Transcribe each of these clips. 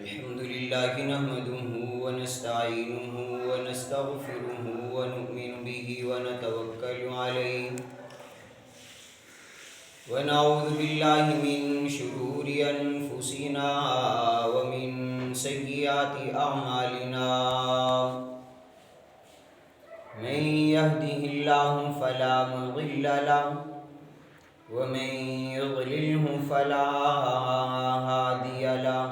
الحمد لله نحمده ونستعينه ونستغفره ونؤمن به ونتوكل عليه ونعوذ بالله من شرور أنفسنا ومن سيئات أعمالنا من يهده الله فلا مضل له ومن يضلله فلا هادي له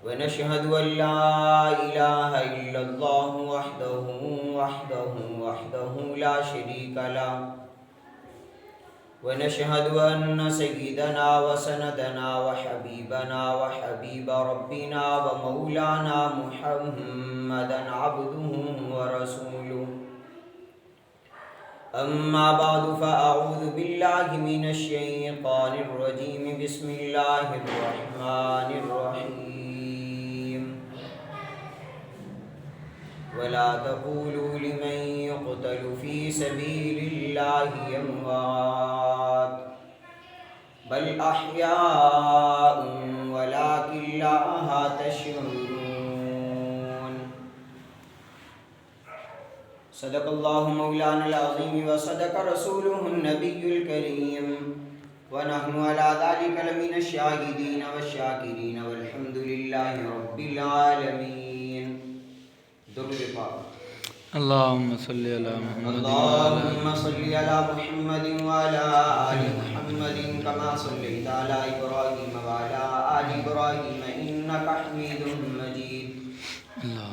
ونشهد أن لا إله إلا الله وحده لا شريك له ونشهد أن سيدنا وسندنا وحبيبنا وحبيب ربنا ومولانا محمدا عبده ورسوله أما بعد فأعوذ بالله من الشيطان الرجيم بسم الله الرحمن الرحيم ولا تقولوا لمن يقتل في سبيل الله أموات بل أحياء ولكن لا تشعرون صدق الله مولانا العظيم وصدق رسوله النبي الكريم ونحن على ذلك لمن الشاهدين والشاكرين والحمد لله رب العالمين. درود پاک. اللهم صل على محمد اللهم صل على محمد وعلى آل محمد كما صليت على إبراهيم وعلى آل إبراهيم إنك حميد مجيد.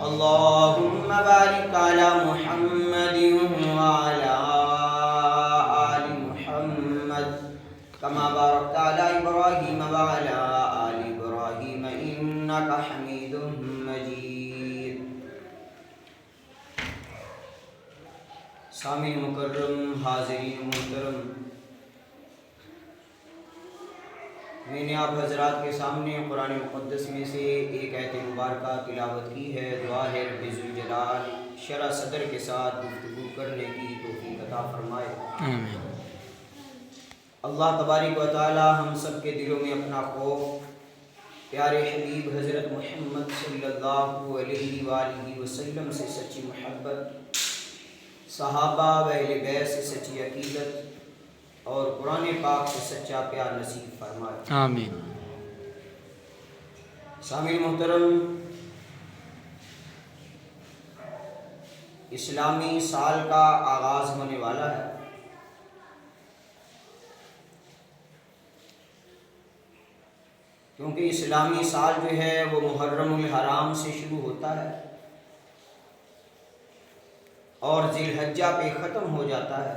اللهم بارك على محمد وعلى آل محمد كما باركت على إبراهيم وعلى آل إبراهيم إنك حميد مجيد. سامعین مکرم، حاضرین محترم، میں نے آپ حضرات کے سامنے قرآن مقدس میں سے ایک آیت مبارکہ تلاوت کی ہے. دعا ہے رب ذوالجلال شرح صدر کے ساتھ گفتگو کرنے کی توفیق عطا فرمائے. آمین. اللہ تبارک و تعالی ہم سب کے دلوں میں اپنا خوف پیارے حبیب حضرت محمد صلی اللہ علیہ وآلہ وسلم سے سچی محبت، صحابہ و اہل بیت سے سچی عقیدت اور قرآن پاک سے سچا پیار نصیب فرمائے. آمین. سامعین محترم، اسلامی سال کا آغاز ہونے والا ہے. کیونکہ اسلامی سال جو ہے وہ محرم الحرام سے شروع ہوتا ہے اور ذی الحجہ پہ ختم ہو جاتا ہے.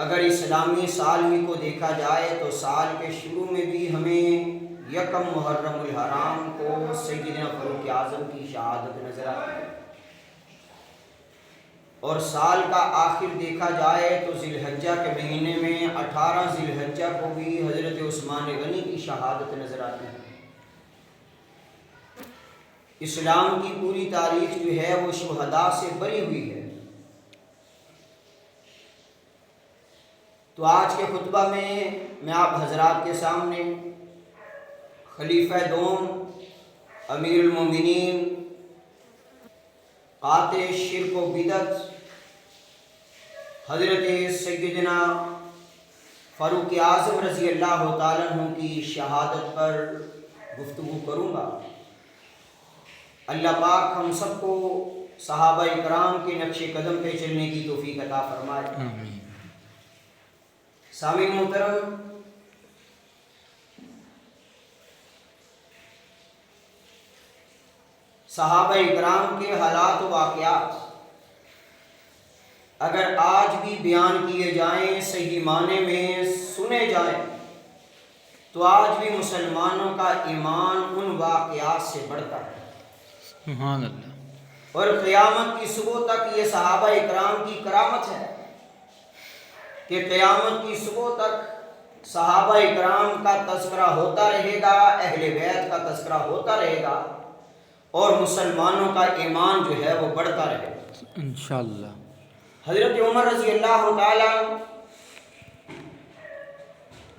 اگر اسلامی سال ہی کو دیکھا جائے تو سال کے شروع میں بھی ہمیں یکم محرم الحرام کو سیدنا فاروق اعظم کی شہادت نظر آتی ہے، اور سال کا آخر دیکھا جائے تو ذی الحجہ کے مہینے میں 18 ذی الحجہ کو بھی حضرت عثمان غنی کی شہادت نظر آتی ہے. اسلام کی پوری تاریخ جو ہے وہ شہداء سے بری ہوئی ہے. تو آج کے خطبہ میں آپ حضرات کے سامنے خلیفہ دوم، امیر المومنین، قاطع شرک و بدعت حضرت سیدنا فاروق اعظم رضی اللہ تعالیٰ عنہ کی شہادت پر گفتگو کروں گا. اللہ پاک ہم سب کو صحابہ اکرام کے نقش قدم پہ چلنے کی توفیق عطا فرمائے. آمین. سامعین محترم، صحابہ اکرام کے حالات و واقعات اگر آج بھی بیان کیے جائیں، صحیح معنی میں سنے جائیں، تو آج بھی مسلمانوں کا ایمان ان واقعات سے بڑھتا ہے. سبحان اللہ. اور قیامت کی صبح تک یہ صحابہ اکرام کی کرامت ہے کہ قیامت کی صبح تک صحابہ اکرام کا تذکرہ ہوتا رہے گا، اہل بیت کا تذکرہ ہوتا رہے گا، اور مسلمانوں کا ایمان جو ہے وہ بڑھتا رہے گا انشاءاللہ. حضرت عمر رضی اللہ تعالیٰ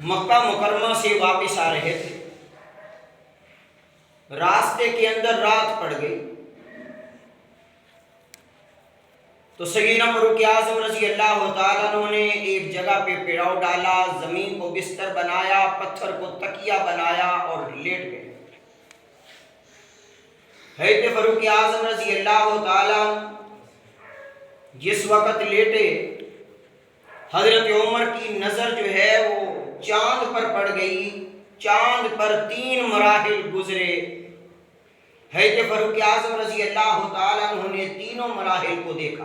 مکہ مکرمہ سے واپس آ رہے تھے. راستے کے اندر رات پڑ گئی تو سیدنا فاروق اعظم رضی اللہ تعالیٰ عنہ نے ایک جگہ پہ پڑاؤ ڈالا، زمین کو بستر بنایا، پتھر کو تکیہ بنایا اور لیٹ گئے۔ حضرت فاروق اعظم رضی اللہ تعالیٰ جس وقت لیٹے، حضرت عمر کی نظر جو ہے وہ چاند پر پڑ گئی۔ چاند پر 3 مراحل گزرے۔ حضرت فاروق اعظم رضی اللہ تعالیٰ عنہ نے تینوں مراحل کو دیکھا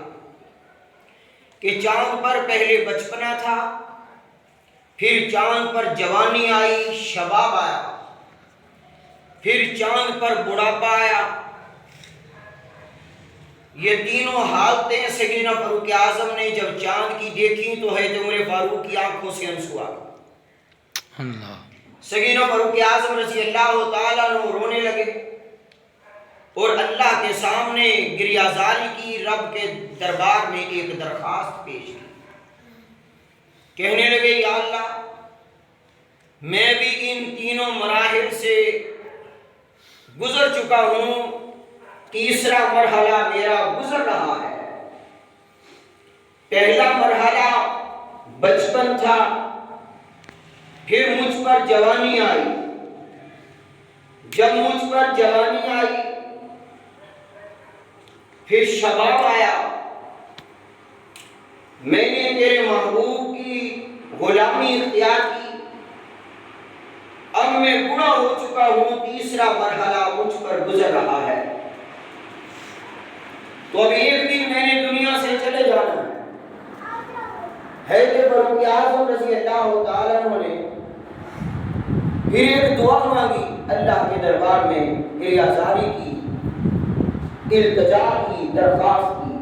کہ چاند پر پہلے بچپنا تھا، پھر چاند پر جوانی آئی، شباب آیا، پھر چاند پر بڑھاپا آیا۔ یہ تینوں حالتیں سیدنا فاروق اعظم نے جب چاند کی دیکھی تو حضرت عمر فاروق کی آنکھوں سے آنسو آ گئے۔ سیدنا فاروق اعظم رضی اللہ تعالیٰ عنہ رونے لگے اور اللہ کے سامنے گریہ زاری کی، رب کے دربار میں ایک درخواست پیش کی۔ کہنے لگے یا اللہ، میں بھی ان تینوں مراحل سے گزر چکا ہوں، تیسرا مرحلہ میرا گزر رہا ہے۔ پہلا مرحلہ بچپن تھا، پھر مجھ پر جوانی آئی، جب مجھ پر جوانی آئی پھر شباب آیا، میں نے تیرے محبوب کی غلامی اختیار کی، اب میں بوڑھا ہو چکا ہوں، تیسرا مرحلہ مجھ پر گزر رہا ہے، تو اب ایک دن میں نے دنیا سے چلے جانا ہے۔ حضرت فاروق اعظم رضی اللہ تعالیٰ عنہ نے پھر ایک دعا مانگی، اللہ کے دربار میں گریہ زاری کی، التجا کی، درخواست کی۔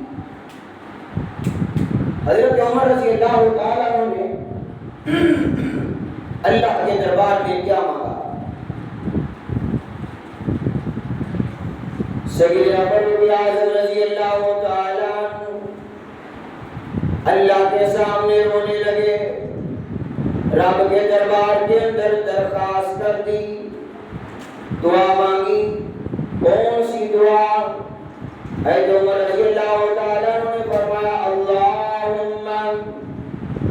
حضرت عمر رضی اللہ تعالیٰ عنہ نے اللہ کے دربار میں کیا مانگا؟ سیدنا فاروق اعظم رضی اللہ تعالیٰ عنہ اللہ کے سامنے رونے لگے، رب کے دربار کے اندر درخواست کر دی، دعا مانگی۔ کون سی دعا؟ حضرت عمر رضی اللہ تعالیٰ عنہ نے فرمایا اللہم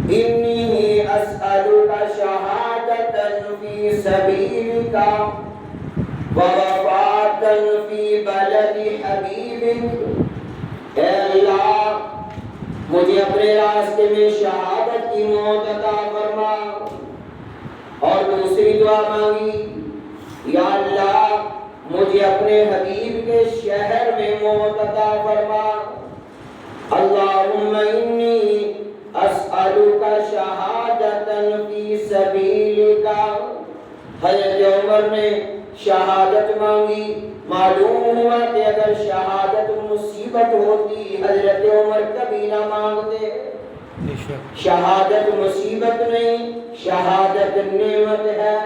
انی اسألک شہادتا فی سبیلک ووفاتا فی بلد حبیبک۔ اے اللہ، مجھے اپنے راستے میں شہادت کی موت عطا فرما۔ اور دوسری دعا مانگی یا اللہ، مجھے اپنے حبیب کے شہر میں موت عطا فرما۔ اللہم انی اسألک شہادتا فی سبیلک۔ حضرت عمر نے شہادت مانگی۔ معلوم ہوا کہ اگر شہادت مصیبت ہوتی حضرت عمر کبھی نہ مانگتے۔ شہادت مصیبت نہیں، شہادت نعمت ہے۔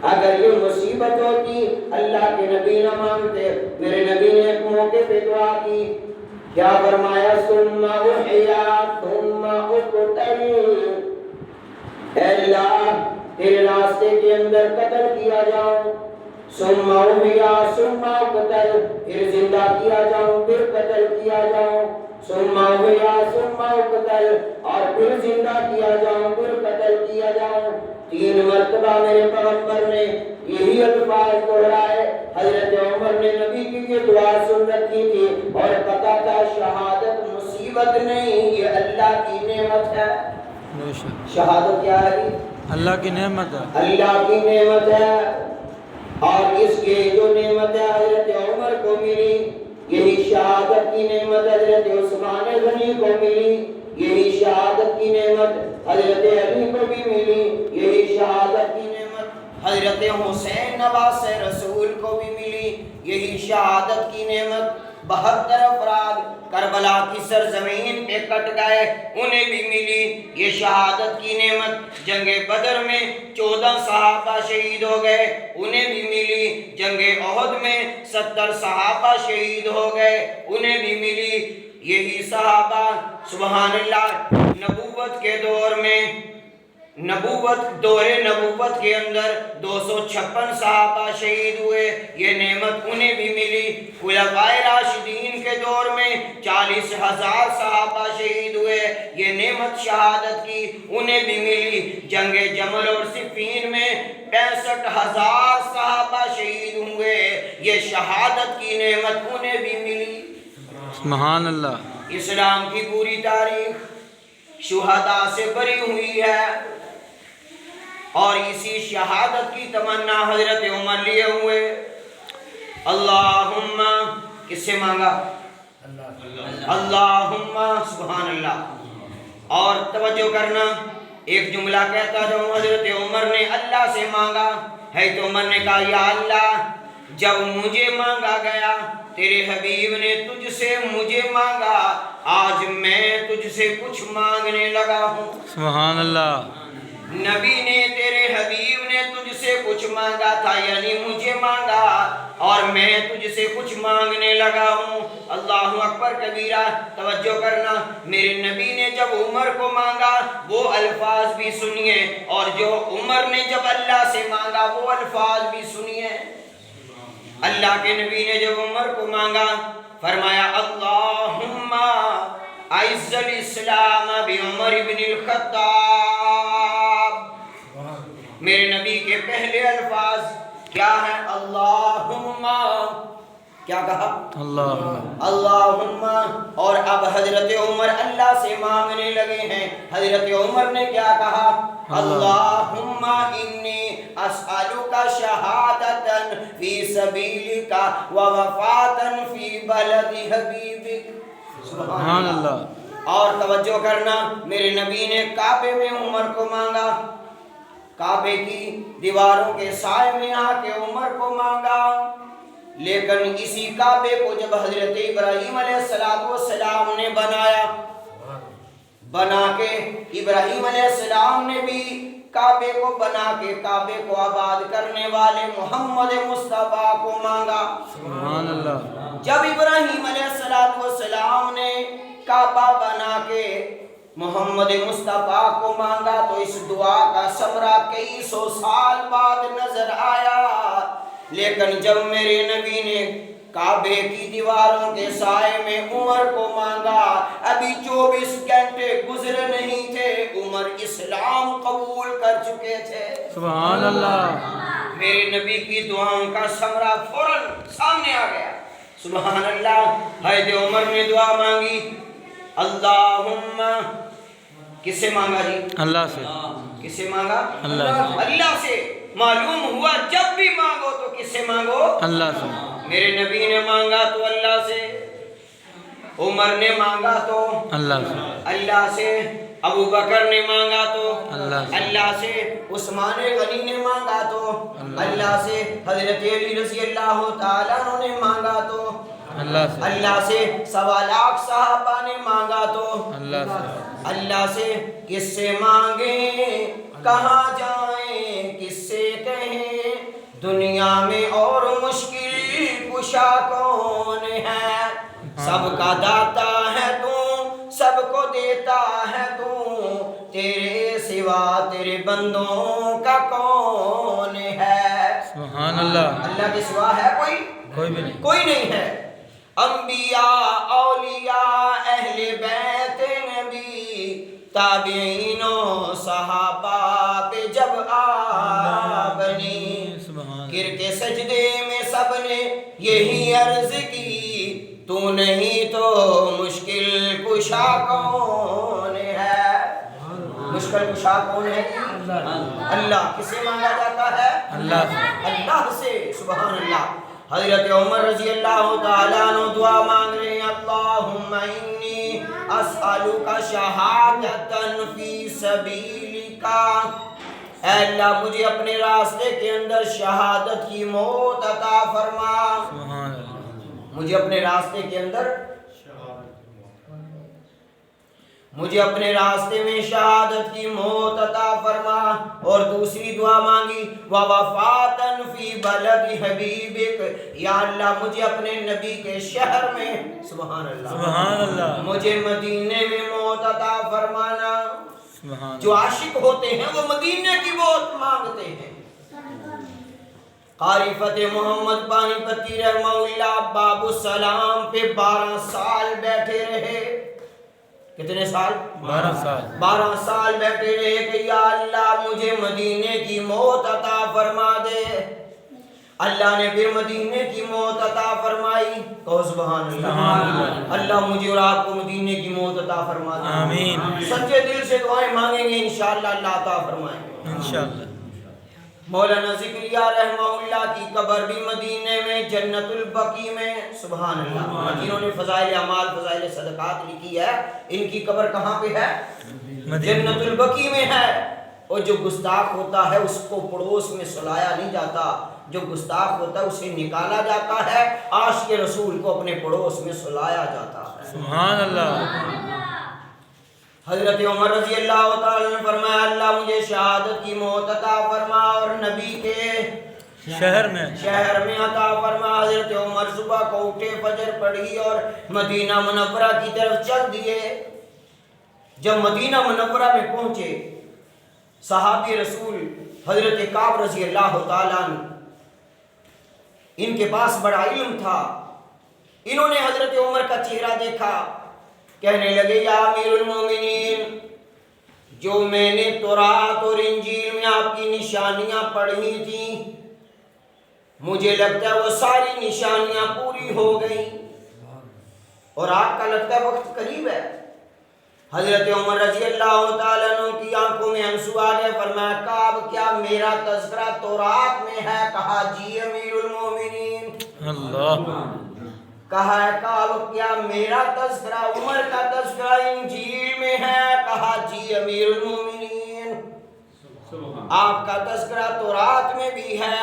اگر یہ مصیبت ہوتی اللہ کے نبی نہ مانگتے۔ میرے نبی نے ایک موقع پہ دعا کی، کیا فرمایا؟ ثم احیا ثم اقتل۔ اے اللہ، تیرے راستے کے اندر قتل کیا جاؤں، ثم احیا ثم اقتل، پھر زندہ کیا جاؤں، پھر قتل کیا جاؤں، ثم احیا ثم اقتل، اور پھر زندہ کیا جاؤں، پھر قتل کیا جاؤں۔ 3 مرتبہ میرے پیغمبر نے یہی الفاظ دہرائے۔ حضرت عمر نے نبی کی یہ دعا سن رکھی تھی اور پتا تھا شہادت مصیبت نہیں، یہ اللہ کی نعمت ہے۔ شہادت کیا ہے؟ اللہ کی نعمت ہے، اللہ کی نعمت ہے۔ اور اس کے جو نعمت ہے حضرت عمر کو ملی، یہی شہادت کی نعمت حضرت عثمان غنی کو ملی، یہی شہادت کی نعمت حضرت علی کو بھی ملی، یہی شہادت کی نعمت حضرت حسین نواز رسول کو بھی ملی، یہی شہادت کی نعمت 72 افراد کربلا کی سرزمین پہ کٹ گئے، انہیں بھی ملی یہ شہادت کی نعمت۔ جنگ بدر میں 14 صحابہ شہید ہو گئے، انہیں بھی ملی۔ جنگ احد میں 70 صحابہ شہید ہو گئے، انہیں بھی ملی۔ یہی صحابہ سبحان اللہ نبوت کے دور میں نبوت دور نبوت کے اندر 256 صحابہ شہید ہوئے، یہ نعمت انہیں بھی ملی۔ خلفائے راشدین کے دور میں 40,000 صحابہ شہید ہوئے، یہ نعمت شہادت کی انہیں بھی ملی۔ جنگ جمل اور صفین میں 65,000 صحابہ شہید ہوئے، یہ شہادت کی نعمت انہیں بھی ملی۔ سبحان اللہ۔ اسلام کی پوری تاریخ شہداء سے بری ہوئی ہے، اور اسی شہادت کی تمنا حضرت عمر لیے ہوئے۔ اللہم، کس سے مانگا؟ اللہم، سبحان اللہ۔ اور توجہ کرنا، ایک جملہ کہتا جاؤں، حضرت عمر نے اللہ سے مانگا ہے تو عمر نے کہا یا اللہ، جب مجھے مانگا گیا تیرے حبیب نے تجھ سے مجھے مانگا، آج میں تجھ سے کچھ مانگنے لگا ہوں۔ سبحان اللہ۔ نبی نے تیرے حبیب نے تجھ سے کچھ مانگا تھا، یعنی مجھے مانگا، اور میں تجھ سے کچھ مانگنے لگا ہوں۔ اللہ اکبر کبیرہ۔ توجہ کرنا، میرے نبی نے جب عمر کو مانگا وہ الفاظ بھی سنیے، اور جو عمر نے جب اللہ سے مانگا وہ الفاظ بھی سنیے۔ اللہ کے نبی نے جب عمر کو مانگا فرمایا اللہم اعز الاسلام بعمر بن الخطاب۔ میرے نبی کے پہلے الفاظ کیا ہیں؟ اللہم، کیا کہا؟ اللہم۔ اور اب حضرت عمر اللہ سے مانگنے لگے ہیں۔ حضرت عمر نے کیا کہا؟ اللہم انی اسألک شہادتا فی سبیلک ووفاتا فی بلد حبیبک۔ سبحان اللہ۔ اور توجہ کرنا، میرے نبی نے کعبے میں عمر کو مانگا، کعبے کی دیواروں کے سائے میں آ کے عمر کو مانگا، لیکن اسی کعبے کو جب حضرت ابراہیم علیہ السلام نے بنا کے ابراہیم علیہ السلام نے بھی کعبے کو بنا کے کعبے کو آباد کرنے والے محمد مصطفیٰ کو مانگا۔ سبحان اللہ۔ جب ابراہیم علیہ السلام نے کعبہ بنا کے محمد مصطفیٰ کو مانگا تو اس دعا کا ثمرہ کئی سو سال بعد نظر آیا، لیکن جب میرے نبی نے کعبے کی دیواروں کے سائے میں عمر کو مانگا، ابھی 24 گھنٹے گزرے نہیں تھے، عمر اسلام قبول کر چکے تھے۔ سبحان اللہ۔ میرے نبی کی دعاؤں کا ثمرہ فوراً سامنے آ گیا۔ سبحان اللہ۔ حضرت عمر نے دعا مانگی، اللہم، کس سے مانگا جی؟ اللہ سے۔ کس سے مانگا؟ اللہ سے۔ معلوم ہوا جب بھی مانگو تو کس سے مانگو؟ اللہ سے۔ میرے نبی نے مانگا تو اللہ سے، عمر نے مانگا تو اللہ سے، ابو بکر نے مانگا تو اللہ سے، عثمان غنی نے مانگا تو اللہ سے، حضرت علی رضی اللہ تعالیٰ عنہ نے مانگا تو اللہ سے، 1.25 لاکھ صحابہ نے مانگا تو اللہ سے۔ کس سے مانگیں کہاں جائیں کس سے کہیں، دنیا میں اور مشکل کشا کون ہے، سب کا داتا ہے تو سب کو دیتا ہے تو، تیرے سوا تیرے بندوں کا کون ہے۔ سبحان اللہ۔ اللہ کے سوا ہے کوئی نہیں ہے۔ انبیاء، اولیاء، اہل بیت نبی، تابعین و صحابہ پہ جب آ بنی، گر کے سجدے میں سب نے یہی عرض کی، تو نہیں تو مشکل کشا کون ہے۔ مشکل کشا کون ہے؟ اللہ۔ کس سے مانگا جاتا ہے؟ اللہ سے۔ سبحان اللہ۔ حضرت عمر رضی اللہ تعالیٰ عنہ دعا مانگ رہے ہیں، اللہم انی اسألک شہادتا فی سبیلک، اے اللہ مجھے اپنے راستے کے اندر شہادت کی موت عطا فرما۔ مجھے اپنے راستے کے اندر، مجھے اپنے راستے میں شہادت کی موت عطا فرما۔ اور دوسری دعا مانگی، ووفاتا فی بلد حبیبک، یا اللہ مجھے اپنے نبی کے شہر میں، سبحان اللہ، مجھے مدینے میں موت عطا فرمانا۔ سبحان جو عاشق ہوتے ہیں وہ مدینے کی بہت مانگتے ہیں۔ قاری فتح محمد پانی پتی رحمہ اللہ باب السلام پہ 12 سال بیٹھے رہے۔ کتنے سال؟ 12 سال 12 سال بیٹھے رہے کہ یا اللہ مجھے مدینے کی موت عطا فرما دے۔ اللہ نے پھر مدینے کی موت عطا فرمائی۔ کہو سبحان اللہ۔ اللہ مجھے اور آپ کو مدینے کی موت عطا فرما دے، آمین۔ سچے دل سے دعائیں مانگیں گے انشاءاللہ اللہ عطا فرمائیں گے انشاءاللہ۔ مولانا ذکریہ رحمہ اللہ کی قبر بھی مدینے میں جنت البقیع میں، سبحان اللہ۔ جنہوں نے فضائل اعمال فضائل صدقات لکھی ہے ان کی قبر کہاں پہ ہے؟ جنت البقیع میں ہے۔ اور جو گستاخ ہوتا ہے اس کو پڑوس میں سلایا نہیں جاتا، جو گستاخ ہوتا ہے اسے نکالا جاتا ہے، عاشق رسول کو اپنے پڑوس میں سلایا جاتا ہے۔ سبحان اللہ۔ حضرت عمر رضی اللہ تعالیٰ نے فرمایا اللہ مجھے شہادت کی موت عطا فرما اور نبی کے شہر میں عطا فرما۔ حضرت عمر صبح کو اٹھے، فجر پڑھی اور مدینہ منورہ کی طرف چل دیے۔ جب مدینہ منورہ میں پہنچے صحابی رسول حضرت کعب رضی اللہ تعالیٰ عنہ، ان کے پاس بڑا علم تھا، انہوں نے حضرت عمر کا چہرہ دیکھا، کہنے لگے یا امیر المومنین، جو میں نے تورات اور انجیل میں آپ کی نشانیاں پڑھی تھیں مجھے لگتا ہے وہ ساری نشانیاں پوری ہو گئیں اور آپ کا لگتا ہے وقت قریب ہے۔ حضرت عمر رضی اللہ تعالیٰ عنہ کی آنکھوں میں آنسو آ گئے، فرمایا کعب کیا میرا تذکرہ تورات میں ہے؟ کہا جی امیر المومنین۔ اللہ۔ کہا ہے کعب کیا میرا تذکرہ عمر کا تذکرہ انجیل میں ہے؟ کہا جی امیر المومنین، آپ کا تذکرہ تورات میں بھی ہے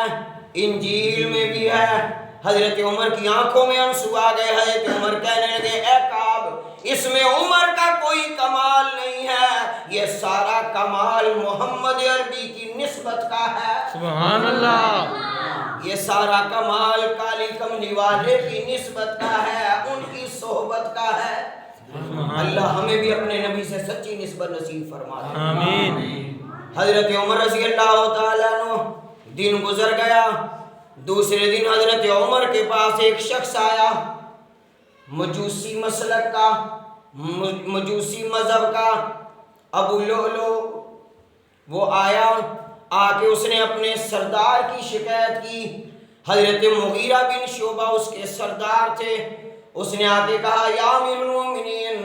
انجیل میں بھی ہے۔ حضرت عمر کی آنکھوں میں آنسو آ گئے۔ حضرت عمر کہنے لگے اے کعب اس میں عمر کا کوئی کمال نہیں ہے، یہ سارا کمال محمد عربی کی نسبت کا ہے۔ سبحان اللہ۔ یہ سارا کمال کالی کملی والے کی نسبت کا ہے، ان کی صحبت کا ہے۔ اللہ ہمیں بھی اپنے نبی سے سچی نسبت نصیب فرما دے، آمین۔ حضرت عمر رضی اللہ تعالیٰ عنہ دن گزر گیا، دوسرے دن حضرت عمر کے پاس ایک شخص آیا، مجوسی مسلک کا، مجوسی مذہب کا، ابو لؤلؤ۔ وہ آیا، آ کے اس نے اپنے سردار کی شکایت کی۔ حضرت مغیرہ بن شعبہ اس کے سردار تھے۔ اس نے آ کے کہا یا امیر المومنین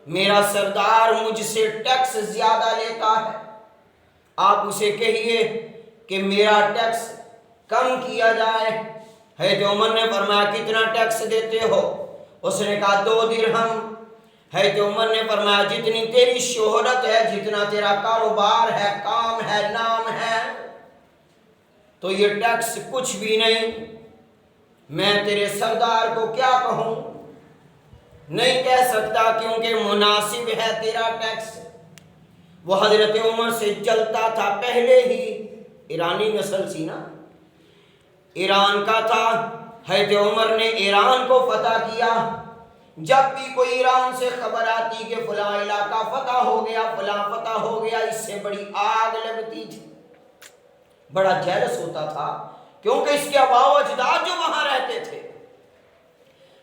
میرا سردار مجھ سے ٹیکس زیادہ لیتا ہے، آپ اسے کہیے کہ میرا ٹیکس کم کیا جائے۔ حضرت عمر نے فرمایا کتنا ٹیکس دیتے ہو؟ اس نے کہا 2 درہم۔ حضرت عمر نے فرمایا جتنی تیری شہرت ہے، جتنا تیرا کاروبار ہے، کام ہے، نام ہے، تو یہ ٹیکس کچھ بھی نہیں۔ میں تیرے سردار کو کیا کہوں؟ نہیں کہہ سکتا کیونکہ مناسب ہے تیرا ٹیکس۔ وہ حضرت عمر سے جلتا تھا، پہلے ہی ایرانی نسل سی نا، ایران کا تھا۔ حضرت عمر نے ایران کو فتح کیا۔ جب بھی کوئی ایران سے خبر آتی کہ فلاں علاقہ فتح ہو گیا، فلاں فتح ہو گیا، اس سے بڑی آگ لگتی تھی، بڑا جیلس ہوتا تھا، کیونکہ اس کے آباء و اجداد جو وہاں رہتے تھے،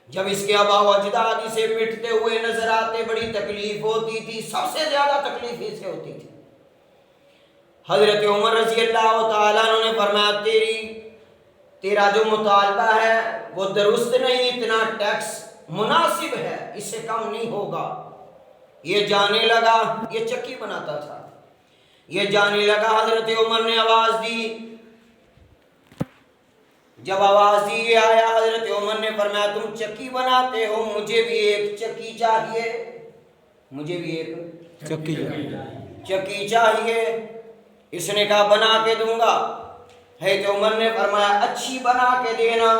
جب اس کے آباء و اجداد اسے مٹتے ہوئے نظر آتے بڑی تکلیف ہوتی تھی، سب سے زیادہ تکلیف اسے ہوتی تھی۔ حضرت عمر رضی اللہ تعالیٰ عنہ نے فرمایا تیرا جو مطالبہ ہے وہ درست نہیں، اتنا ٹیکس مناسب ہے، اس سے کم نہیں ہوگا۔ یہ جانے لگا، یہ چکی بناتا تھا، یہ جانے لگا۔ حضرت عمر نے آواز دی، جب آواز دی آیا، حضرت عمر نے فرمایا تم چکی بناتے ہو، مجھے بھی ایک چکی چاہیے، مجھے بھی ایک چکی چاہیے۔ اس نے کہا بنا کے دوں گا۔ حضرت عمر نے فرمایا اچھی بنا کے دینا۔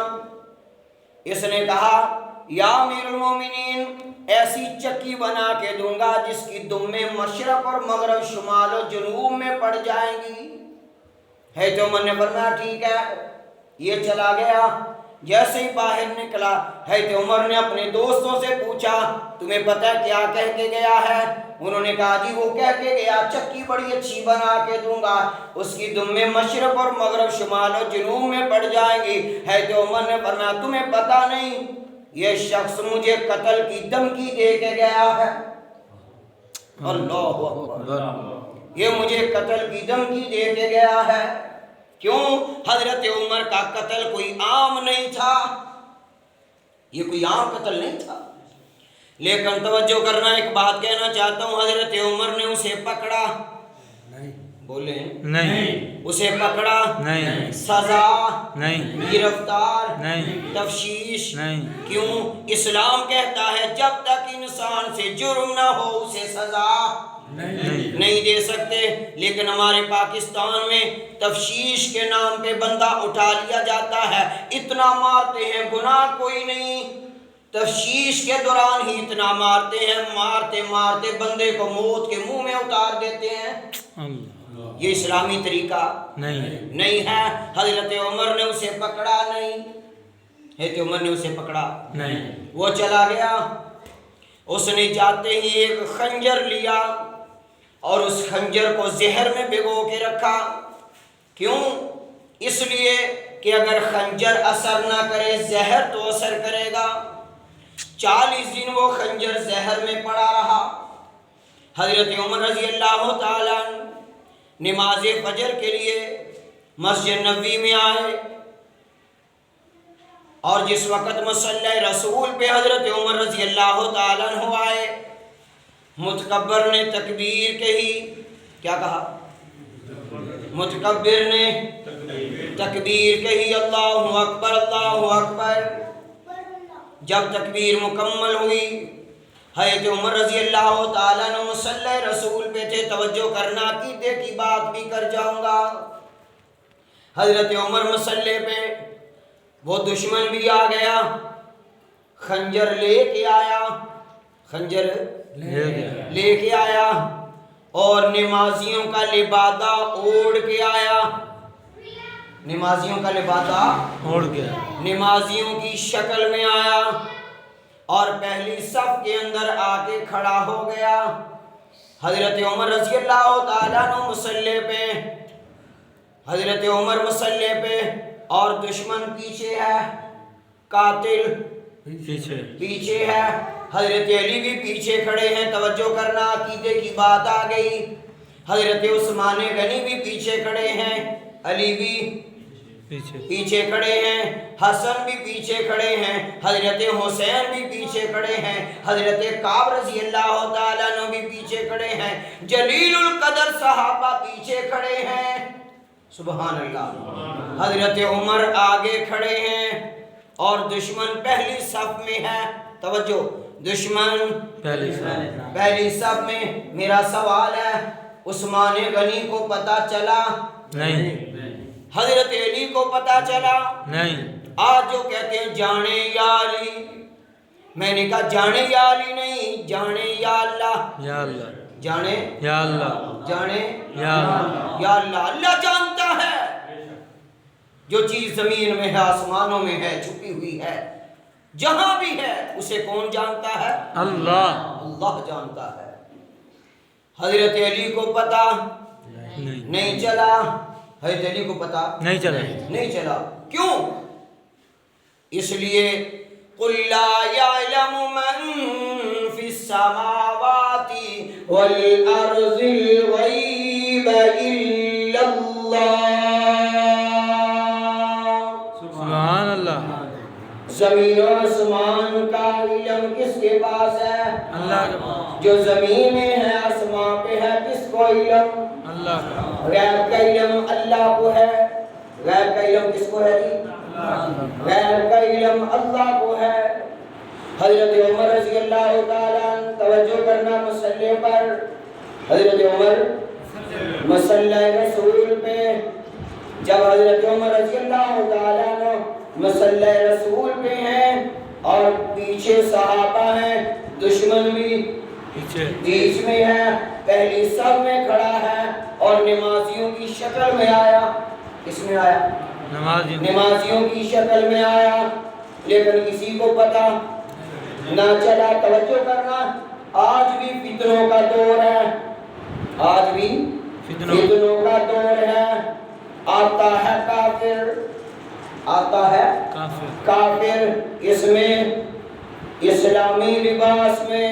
اس نے کہا یا امیر المومنین ایسی چکی بنا کے دوں گا جس کی دمیں مشرق اور مغرب، شمال و جنوب میں پڑ جائیں گی۔ حضرت عمر نے فرمایا ٹھیک ہے۔ یہ چلا گیا، جیسے ہی باہر نکلا حضرت عمر نے اپنے دوستوں سے پوچھا تمہیں پتہ کیا کہہ کے گیا ہے؟ انہوں نے کہا جی وہ کہہ کے گیا چکی بڑی اچھی بنا کے دوں گا، اس کی دمیں مشرق اور مغرب شمال اور جنوب میں پڑ جائیں گی۔ حضرت عمر نے فرمایا تمہیں پتہ نہیں یہ شخص مجھے قتل کی دھمکی دے کے گیا ہے؟ اللہ اکبر، یہ مجھے قتل کی دھمکی دے کے گیا ہے۔ کیوں؟ حضرت عمر کا قتل کوئی عام نہیں تھا، یہ کوئی عام قتل نہیں تھا، لیکن توجہ کرنا، ایک بات کہنا چاہتا ہوں، حضرت عمر نے اسے پکڑا نہیں، بولے نہیں، اسے پکڑا نہیں، سزا نہیں، گرفتار نہیں، تفتیش نہیں۔ کیوں؟ اسلام کہتا ہے جب تک انسان سے جرم نہ ہو اسے سزا نہیں دے سکتے، لیکن ہمارے پاکستان میں تفتیش کے نام پہ بندہ اٹھا لیا جاتا ہے، اتنا مارتے ہیں گناہ کوئی نہیں، تفتیش کے دوران ہی اتنا مارتے ہیں، مارتے مارتے بندے کو موت کے منہ میں اتار دیتے ہیں۔ یہ اسلامی طریقہ نہیں ہے۔ حضرت عمر نے اسے پکڑا نہیں، حضرت عمر نے اسے پکڑا نہیں، وہ چلا گیا، اس نے جاتے ہی ایک خنجر لیا اور اس خنجر کو زہر میں بھگو کے رکھا۔ کیوں؟ اس لیے کہ اگر خنجر اثر نہ کرے زہر تو اثر کرے گا۔ 40 دن وہ خنجر زہر میں پڑا رہا۔ حضرت عمر رضی اللہ تعالیٰ نماز فجر کے لیے مسجد نبوی میں آئے، اور جس وقت مصلی رسول پہ حضرت عمر رضی اللہ تعالیٰ عنہ آئے، متکبر نے تکبیر کہی، کیا کہا؟ متکبر نے تکبیر کہی، اللہ اکبر اللہ اکبر۔ جب تکبیر مکمل ہوئی، حضرت عمر رضی اللہ تعالیٰ عنہ مصلی رسول پہ تھے، توجہ کرنا، عقیدے کی بات بھی کر جاؤں گا۔ حضرت عمر مصلی پہ، وہ دشمن بھی آ گیا، خنجر لے کے آیا، خنجر لے کے آیا، اور نمازیوں کا لبادہ اوڑھ کے آیا، نمازیوں کا لبادہ اوڑھ کے، نمازیوں کی شکل میں آیا، اور پہلی صف کے اندر آ کے کھڑا ہو گیا۔ حضرت عمر رضی اللہ تعالیٰ عنہ مصلی پہ، حضرت عمر مصلی پہ، اور دشمن پیچھے ہے، قاتل پیچھے ہے، حضرت علی بھی پیچھے کھڑے ہیں، توجہ کرنا، عقیدے کی بات آ گئی، حضرت عثمان غنی بھی پیچھے کھڑے ہیں، علی بھی پیچھے کھڑے ہیں، حسن بھی پیچھے کھڑے ہیں، حضرت حسین بھی پیچھے کھڑے ہیں، حضرت کعب رضی اللہ تعالیٰ عنہ بھی پیچھے کھڑے ہیں، جلیل القدر صحابہ پیچھے کھڑے ہیں، سبحان اللہ۔ حضرت عمر آگے کھڑے ہیں اور دشمن پہلی صف میں ہے، توجہ، دشمن پہلی صف میں۔ میرا سوال ہے، عثمان غنی کو پتا چلا؟ نہیں۔ حضرت علی کو پتا چلا؟ نہیں۔ آج جو کہتے ہیں جانے یا علی، میں نے کہا جانے یا علی نہیں، جانے یا اللہ، یا اللہ، جانے یا اللہ، جانے یا اللہ۔ اللہ جانتا ہے جو چیز زمین میں ہے، آسمانوں میں ہے، چھپی ہوئی ہے، جہاں بھی ہے، اسے کون جانتا ہے؟ اللہ، اللہ جانتا ہے۔ حضرت علی کو پتا نہیں چلا، حضرت علی کو پتا نہیں چلا، کیوں؟ اس لیے قُلْ لَا يَعْلَمُ مَنْ فِي السَّمَاوَاتِ وَالْأَرْضِ الْغَيْبَ إِلَّا اللَّهُ۔ سبحان اللہ۔ زمین و آسمان کا علم کس کے پاس ہے؟ اللہ کے پاس۔ جو زمین میں ہے، آسمان پہ ہے، کس کو علم؟ اللہ کا۔ غیب کا علم اللہ کو ہے، غیب کا علم کس کو ہے؟ غیب کا علم اللہ کو ہے۔ حضرت عمر رضی اللہ تعالیٰ عنہ، توجہ کرنا مصلی پر، حضرت عمر مصلی رسول پہ، جب حضرت عمر رضی اللہ تعالیٰ عنہ مصلی رسول پہ ہیں اور پیچھے صحابہ ہیں، دشمن بھی بیچ میں ہے، پہلی صف میں کھڑا ہے اور نمازیوں کی شکل میں آیا، کس میں آیا؟ نمازیوں کی شکل میں آیا، لیکن کسی کو پتا نہ چلا۔ توجہ کرنا، آج بھی فتنوں کا دور ہے، آج بھی فتنوں کا دور ہے۔ آتا ہے کافر، آتا ہے کافر، اس میں اسلامی لباس میں،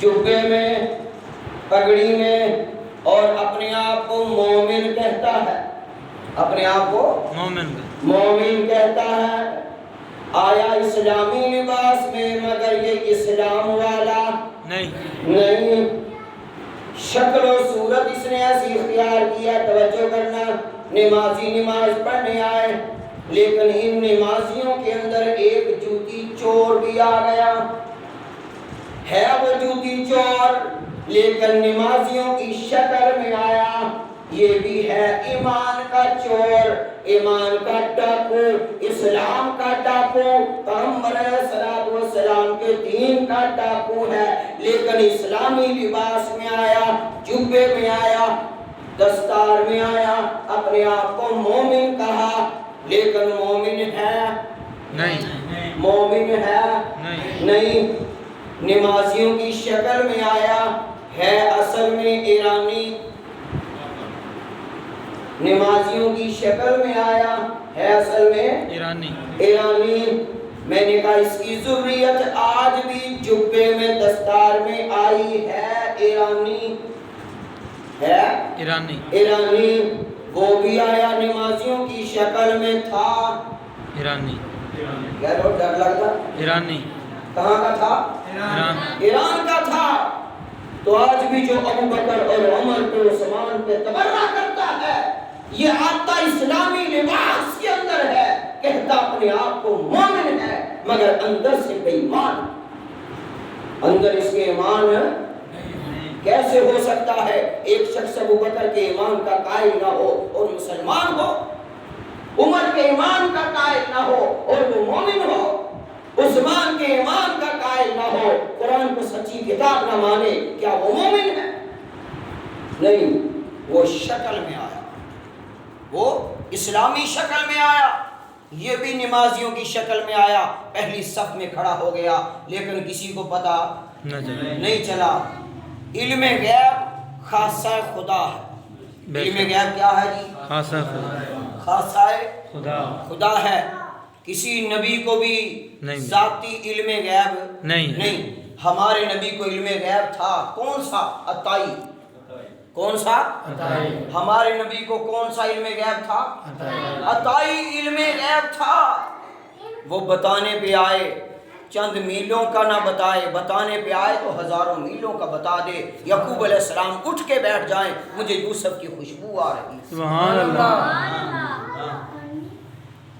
جبے میں، پگڑی میں، اور اپنے آپ کو مومن کہتا ہے، اپنے آپ کو مومن کہتا ہے۔ آیا اسلامی لباس میں، مگر یہ اسلام والا نہیں۔ شکل و صورت اس نے ایسی اختیار کیا، توجہ کرنا، نمازی نماز پڑھنے آئے، لیکن ان نمازیوں کے اندر ایک جوتی چور بھی آ گیا ہے، وہ جوتی چور لیکن نمازیوں کی شکل میں آیا۔ یہ بھی ہے ایمان کا چور، ایمان کا ڈاکو، اسلام کا ڈاکو، پیغمبر علیہ الصلوۃ والسلام کے دین کا ڈاکو ہے، لیکن اسلامی لباس میں آیا، جبے میں آیا، دستار میں آیا، اپنے آپ کو مومن کہا، لیکن مومن ہے مومن ہے نہیں۔ نمازیوں کی شکل میں آیا، ہے اصل میں ایرانی، نمازیوں کی شکل میں آیا، ہے اصل میں ایرانی۔ میں نے کہا اس کی ذریت آج بھی جبے میں، دستار میں آئی ہے، ایرانی ہے، ایرانی۔ وہ بھی آیا نمازیوں کی شکل میں تھا، کیا لوگ ڈر لگتا؟ کہاں کا تھا؟ ایران کا تھا۔ تو آج بھی جو ابو بکر اور عمر پہ، عثمان پہ تبرہ کرتا ہے، یہ آتا اسلامی لباس کے اندر ہے، کہتا اپنے آپ کو مومن ہے، مگر اندر سے بے ایمان، اندر اس کے ایمان کیسے ہو سکتا ہے؟ ایک شخص ابو بکر کے ایمان کا قائل نہ ہو اور مسلمان ہو، عمر کے ایمان کا قائل نہ ہو اور وہ مومن ہو، عثمان کے ایمان کا قائل نہ ہو، قرآن کو سچی کتاب نہ مانے، کیا وہ مومن ہے؟ نہیں، وہ شکل میں آیا، وہ اسلامی شکل میں آیا۔ یہ بھی نمازیوں کی شکل میں آیا، پہلی صف میں کھڑا ہو گیا، لیکن کسی کو پتا نہیں چلا۔ علم غیب خاصہ خدا ہے۔ علم غیب کیا ہے جی؟ خاصہ خدا ہے۔ کسی نبی کو بھی ذاتی علم غیب نہیں۔ ہمارے نبی کو علم غیب تھا، کون سا؟ عطائی۔ کون سا؟ ہمارے نبی کو کون سا علم غیب تھا؟ عطائی علم غیب تھا۔ وہ بتانے پہ آئے، چند میلوں کا نہ بتائے، بتانے پہ آئے تو ہزاروں میلوں کا بتا دے۔ یعقوب علیہ السلام اٹھ کے بیٹھ جائیں، مجھے یوسف کی خوشبو آ رہی۔ سبحان اللہ۔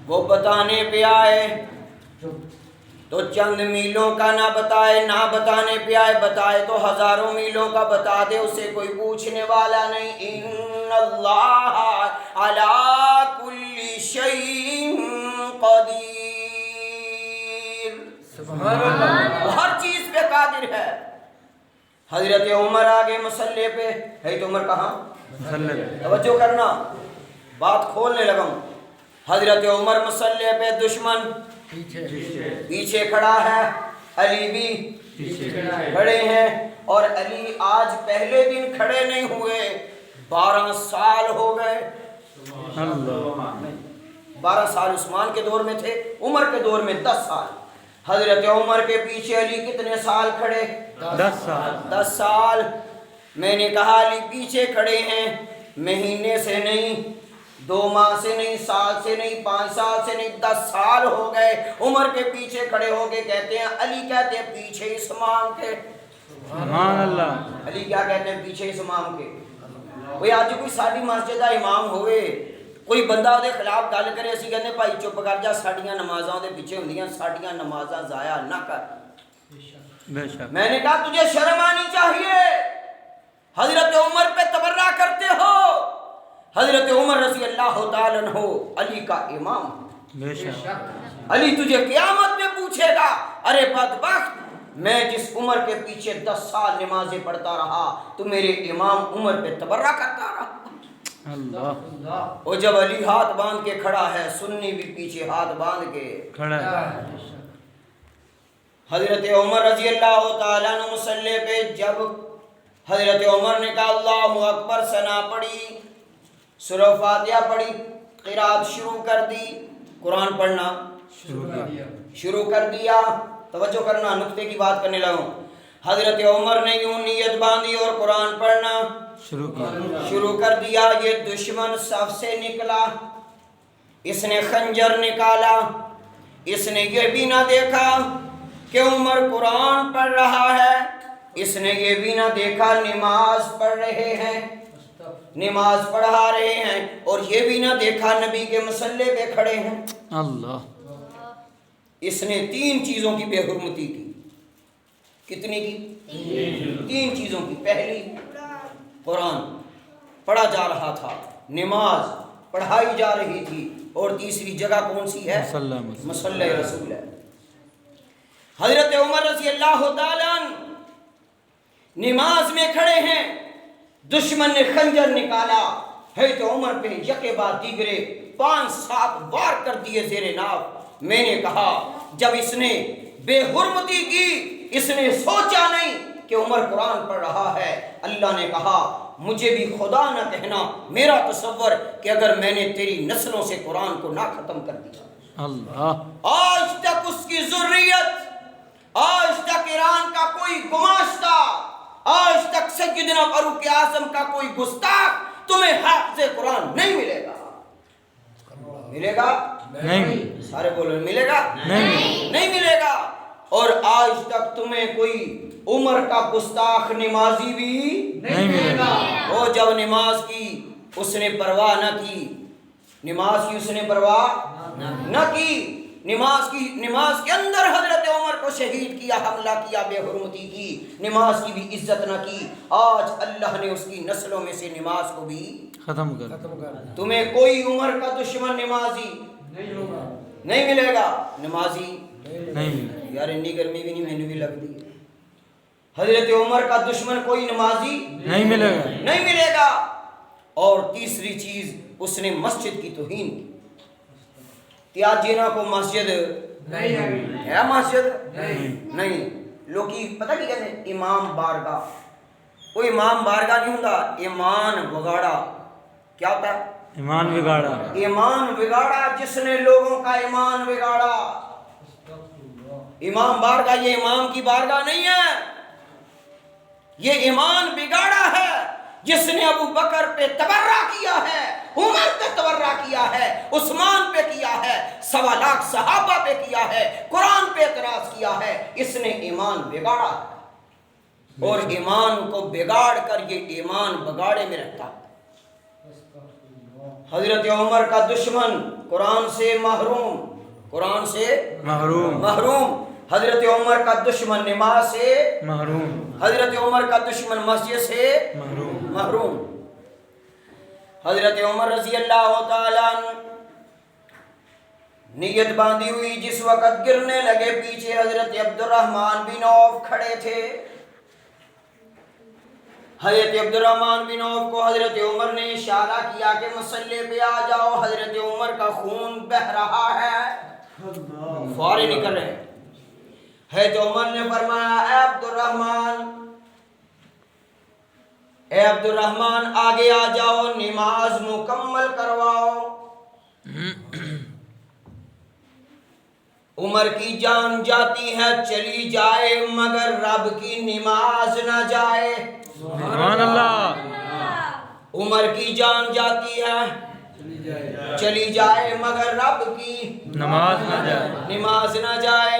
وہ بتانے پہ آئے تو چند میلوں کا نہ بتائے، نہ بتانے پہ آئے بتائے تو ہزاروں میلوں کا بتا دے، اسے کوئی پوچھنے والا نہیں۔ ان اللہ علی کل شیء قدیر، سبحان اللہ، ہر چیز پہ قادر ہے۔ حضرت عمر آگے مسلح پہ ہے، تو عمر کہاں؟ توجہ کرنا، بات کھولنے لگا ہوں۔ حضرت عمر مسلح پہ، دشمن پیچھے کھڑا ہے، علی بھی کھڑے ہیں، اور علی آج پہلے دن کھڑے نہیں ہوئے، 12 سال ہو گئے۔ 12 سال عثمان کے دور میں تھے، عمر کے دور میں 10 سال۔ حضرت عمر کے پیچھے علی کتنے سال کھڑے؟ 10 سال۔ میں نے کہا علی پیچھے کھڑے ہیں، مہینے سے نہیں، 2 ماہ سے نہیں، سال سے نہیں، 5 سال سے نہیں، 10 سال ہو گئے عمر کے پیچھے کھڑے ہو کے کہتے ہیں، علی کہتے ہیں پیچھے اس امام کے۔ سبحان اللہ۔ علی کیا کہتے ہیں؟ پیچھے اس امام کے۔ کوئی آج کوئی ساری مسجد دا امام ہوئے، کوئی بندہ دے خلاف گل کرے، اسی کہتے ہیں بھائی چپ کر جا، ساڈیاں نمازاں دے پیچھے ہوندیاں، ساڈیاں نمازاں ضائع نہ کر۔ میں نے کہا تجھے شرم آنی چاہیے، حضرت عمر پہ تبرہ کرتے ہو۔ حضرت عمر رضی اللہ تعالیٰ عنہ علی کا امام، علی تجھے قیامت میں پوچھے گا، ارے بدبخت، میں جس عمر کے پیچھے 10 سال نمازیں پڑھتا رہا، تو میرے امام عمر پہ تبرہ کرتا رہا۔ اللہ اور جب علی ہاتھ باندھ کے کھڑا ہے، سنی بھی پیچھے ہاتھ باندھ کے کھڑا ہے۔ حضرت عمر رضی اللہ تعالیٰ عنہ مصلی پہ جب حضرت عمر نے کہا اللہ اکبر، ثنا پڑھی، سورہ فاتحہ پڑھی، قرات شروع کر دی، قرآن پڑھنا شروع کر دیا۔ توجہ کرنا، نقطے کی بات کرنے لگا ہوں۔ حضرت عمر نے یوں نیت باندھی اور قرآن پڑھنا شروع کر دیا۔ یہ دشمن صف سے نکلا، اس نے خنجر نکالا، اس نے یہ بھی نہ دیکھا کہ عمر قرآن پڑھ رہا ہے، اس نے یہ بھی نہ دیکھا نماز پڑھ رہے ہیں، نماز پڑھا رہے ہیں، اور یہ بھی نہ دیکھا نبی کے مصلی پہ کھڑے ہیں۔ اللہ اس نے 3 چیزوں کی بے حرمتی کی۔ کتنی کی؟ 3 چیزوں کی۔ پہلی، قرآن پڑھا جا رہا تھا، نماز پڑھائی جا رہی تھی، اور تیسری جگہ کون سی ہے؟ مصلی رسول ہے۔ حضرت عمر رضی اللہ تعالیٰ عنہ نماز میں کھڑے ہیں، دشمن نے خنجر نکالا، حضرت عمر پہ یکے بعد دیگرے 5-7 وار کر دیے زیر ناف۔ میں نے کہا جب اس نے بے حرمتی کی، اس نے سوچا نہیں کہ عمر قرآن پڑھ رہا ہے۔ اللہ نے کہا مجھے بھی خدا نہ کہنا، میرا تصور کہ اگر میں نے تیری نسلوں سے قرآن کو نہ ختم کر دیا۔ اللہ آج تک اس کی ذریت، آج تک ایران کا کوئی گماشتہ، آج تک سیدنا فاروق اعظم کا کوئی گستاخ تمہیں حافظ قرآن نہیں ملے گا۔ ملے گا؟ نہیں، سارے بولو ملے گا؟ نہیں، نہیں ملے گا۔ اور آج تک تمہیں کوئی عمر کا گستاخ نمازی بھی نہیں ملے گا۔ وہ جب نماز کی اس نے پرواہ نہ کی، نماز کی اس نے پرواہ نہ کی، نماز کے اندر حضرت عمر کو شہید کیا، حملہ کیا، بے حرمتی کی، نماز کی بھی عزت نہ کی۔ آج اللہ نے اس کی نسلوں میں سے نماز کو بھی ختم کر۔ تمہیں کوئی عمر کا دشمن نمازی نہیں ملے گا، نمازی نہیں، یار انی گرمی بھی نہیں، میں نے بھی لگ دی۔ حضرت عمر کا دشمن کوئی نمازی نہیں ملے گا، نہیں ملے گا۔ اور تیسری چیز، اس نے مسجد کی توہین کی۔ تیاجینا کو مسجد ہے، مسجد نہیں۔ لوگی پتہ کی کہتے ہیں؟ امام بارگاہ۔ وہ امام بارگاہ نہیں ہوتا، ایمان بگاڑا۔ کیا ہوتا ہے؟ ایمان بگاڑا۔ ایمان بگاڑا، جس نے لوگوں کا ایمان بگاڑا۔ امام بارگاہ یہ امام کی بارگاہ نہیں ہے، یہ ایمان بگاڑا ہے جس نے ابو بکر پہ تبرہ کیا ہے، عمر پہ تبرہ کیا ہے، عثمان پہ کیا ہے، 1.25 لاکھ صحابہ پہ کیا ہے، قرآن پہ اعتراض کیا ہے۔ اس نے ایمان بگاڑا ہے، اور ایمان کو بگاڑ کر یہ ایمان بگاڑے میں رہتا ہے۔ حضرت عمر کا دشمن قرآن سے محروم، قرآن سے محروم۔ حضرت عمر کا دشمن نماز سے محروم، حضرت عمر کا دشمن مسجد سے محروم۔ حضرت عمر رضی اللہ تعالیٰ عنہ نیت باندھی ہوئی، جس وقت گرنے لگے، پیچھے حضرت عبد الرحمن بن عوف کھڑے تھے۔ حضرت عبد الرحمن بن عوف کو حضرت عمر نے اشارہ کیا کہ مصلی پہ آ جاؤ، حضرت عمر کا خون بہہ رہا ہے، فوری نکل رہے ہیں۔ حضرت عمر نے فرمایا اے عبد الرحمن آگے آ جاؤ، نماز مکمل کرواؤ۔ عمر کی جان جاتی ہے چلی جائے، مگر رب کی نماز نہ جائے۔ سبحان اللہ۔ عمر کی جان جاتی ہے چلی جائے، مگر رب کی نماز نہ جائے۔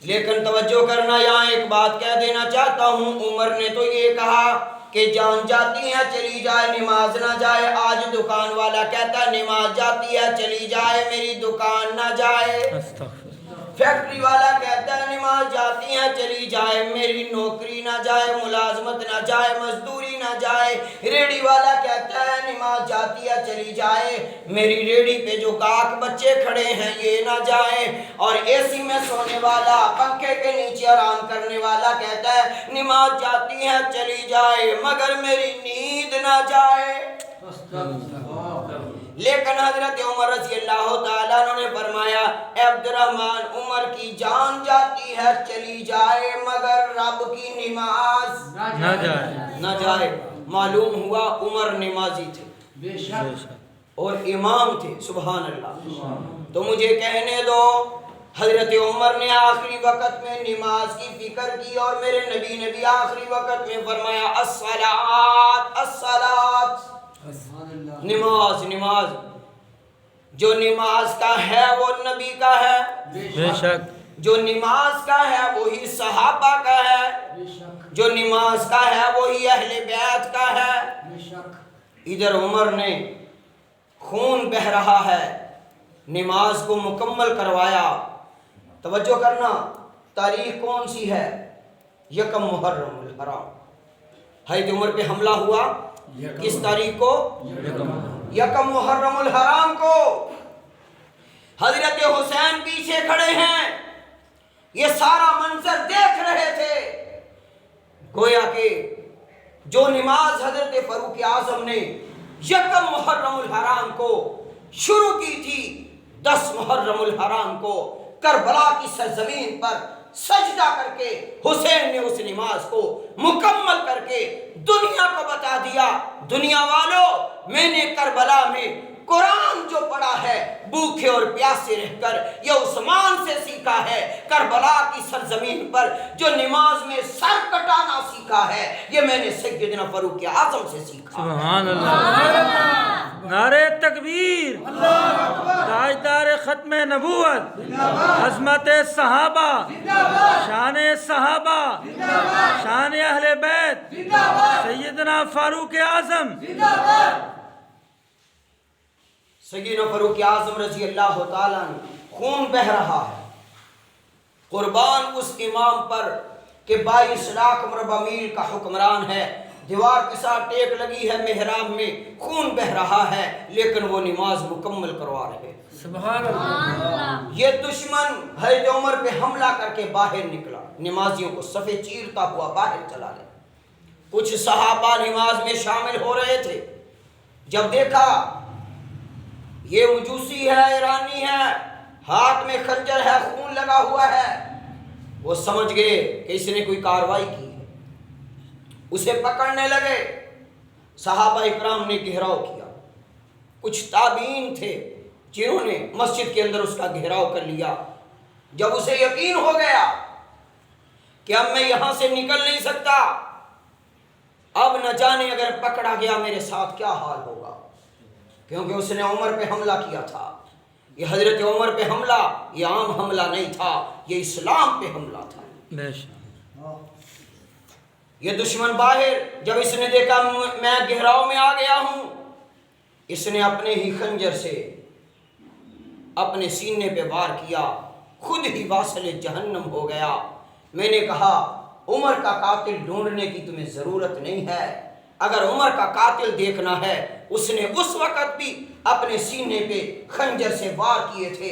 لیکن توجہ کرنا، یہاں ایک بات کہہ دینا چاہتا ہوں، عمر نے تو یہ کہا کہ جان جاتی ہے چلی جائے، نماز نہ جائے۔ آج دکان والا کہتا ہے نماز جاتی ہے چلی جائے، میری دکان نہ جائے۔ فیکٹری والا کہتا ہے نماز جاتی ہے چلی جائے، میری نوکری نہ جائے، ملازمت نہ جائے، مزدوری نہ جائے۔ ریڑی والا کہتا ہے نماز جاتی ہے چلی جائے، میری ریڑی پہ جو گاہک بچے کھڑے ہیں یہ نہ جائے۔ اور اے سی میں سونے والا، پنکھے کے نیچے آرام کرنے والا کہتا ہے نماز جاتی ہے چلی جائے، مگر میری نیند نہ جائے۔ لیکن حضرت عمر رضی اللہ تعالیٰ عنہ نے فرمایا اے عبد الرحمن عمر کی جان جاتی ہے چلی جائے مگر رب کی نماز نہ جائے۔ معلوم ہوا عمر نمازی تھے اور امام تھے، سبحان اللہ۔ تو مجھے کہنے دو حضرت عمر نے آخری وقت میں نماز کی فکر کی اور میرے نبی نے بھی آخری وقت میں فرمایا الصلاۃ الصلاۃ، نماز نماز۔ جو نماز کا ہے وہ نبی کا ہے، بے شک۔ جو نماز کا ہے وہی صحابہ کا ہے، جو نماز کا ہے وہی اہل بیت کا ہے۔ ادھر عمر نے خون بہہ رہا ہے، نماز کو مکمل کروایا۔ توجہ کرنا، تاریخ کون سی ہے؟ یکم محرم الحرام۔ حضرت عمر پہ حملہ ہوا کس تاریخ کو؟ یکم محرم الحرام کو۔ حضرت حسین پیچھے کھڑے ہیں، یہ سارا منظر دیکھ رہے تھے۔ گویا کہ جو نماز حضرت فاروق اعظم نے یکم محرم الحرام کو شروع کی تھی، 10 محرم الحرام کو کربلا کی سرزمین پر سجدہ کر کے حسین نے اس نماز کو مکمل کر کے دنیا کو بتا دیا، دنیا والوں میں نے کربلا میں قرآن جو پڑھا ہے بھوکے اور پیاسے رہ کر یہ عثمان سے سیکھا ہے، کربلا کی سرزمین پر جو نماز میں سر کٹانا سیکھا ہے یہ میں نے سیدنا فاروق اعظم سے سیکھا۔ سبحان اللہ، نعرہ تکبیر، تاجدار ختم نبوت، عظمت صحابہ، شان صحابہ، شان اہل بیت، سیدنا فاروق اعظم۔ سیدنا فاروق اعظم رضی اللہ تعالیٰ عنہ، خون بہ رہا ہے، قربان اس امام پر کہ 22 لاکھ مربع میل کا حکمران ہے، دیوار کے ساتھ ٹیک لگی ہے محراب میں، خون بہ رہا ہے لیکن وہ نماز مکمل کروا رہے۔ سبحان اللہ۔ یہ دشمن حضرت عمر پہ حملہ کر کے باہر نکلا، نمازیوں کو صفے چیرتا ہوا باہر چلا گیا۔ کچھ صحابہ نماز میں شامل ہو رہے تھے، جب دیکھا یہ مجوسی ہے، ایرانی ہے، ہاتھ میں خنجر ہے، خون لگا ہوا ہے، وہ سمجھ گئے کہ اس نے کوئی کاروائی کی ہے، اسے پکڑنے لگے۔ صحابہ اکرام نے گھیراؤ کیا، کچھ تابعین تھے جنہوں نے مسجد کے اندر اس کا گھیراؤ کر لیا۔ جب اسے یقین ہو گیا کہ اب میں یہاں سے نکل نہیں سکتا، اب نہ جانے اگر پکڑا گیا میرے ساتھ کیا حال ہوگا، کیونکہ اس نے عمر پہ حملہ کیا تھا۔ یہ حضرت عمر پہ حملہ یہ عام حملہ نہیں تھا، یہ اسلام پہ حملہ تھا۔ یہ دشمن باہر جب اس نے دیکھا میں گہراؤ میں آ گیا ہوں، اس نے اپنے ہی خنجر سے اپنے سینے پہ وار کیا، خود ہی واصل جہنم ہو گیا۔ میں نے کہا عمر کا قاتل ڈھونڈنے کی تمہیں ضرورت نہیں ہے، اگر عمر کا قاتل دیکھنا ہے اس نے اس وقت بھی اپنے سینے پہ خنجر سے وار کیے تھے،